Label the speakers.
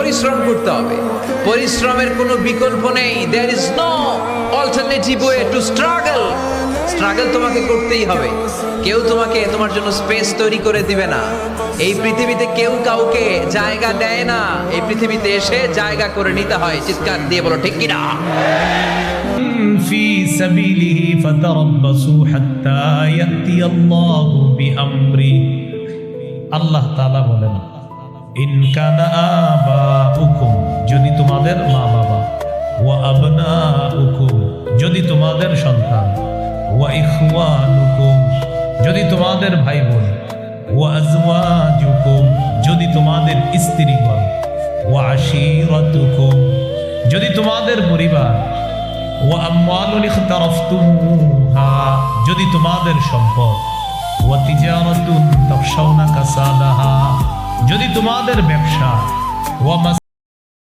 Speaker 1: পরিশ্রম করতে হবে, পরিশ্রমের কোনো বিকল্প নেই। There is no alternative way to struggle. Struggle তোমাকে করতেই হবে। কেউ তোমাকে তোমার জন্য স্পেস তৈরি করে দিবে না। এই পৃথিবীতে কেউ কাউকে জায়গা দেয় না, এই পৃথিবীতে এসে জায়গা করে নিতে হয়। চিৎকার দিয়ে বলো ঠিক কিনা?
Speaker 2: في سبيله فتربصوا حتى يأتي الله بأمره আল্লাহ তাআলা বলেন ইন কানা আবাউকুম, যদি তোমাদের মা বাবা, ওয়া আবনাউকুম, যদি তোমাদের সন্তান, ওয়া ইখওয়ানুকুম, যদি তোমাদের ভাই বোন, ওয়া আজওয়াজুকুম, যদি তোমাদের স্ত্রীগণ, ওয়া আশীরাতুকুম, যদি তোমাদের পরিবার, ওয়া আমওয়ালুন ইখতারাফতুমুহা, যদি তোমাদের সম্পদ, ওয়া তিজারাতুন তাখশাউনা কাসাদাহা, যদি তোমাদের ব্যবসা, ওয়া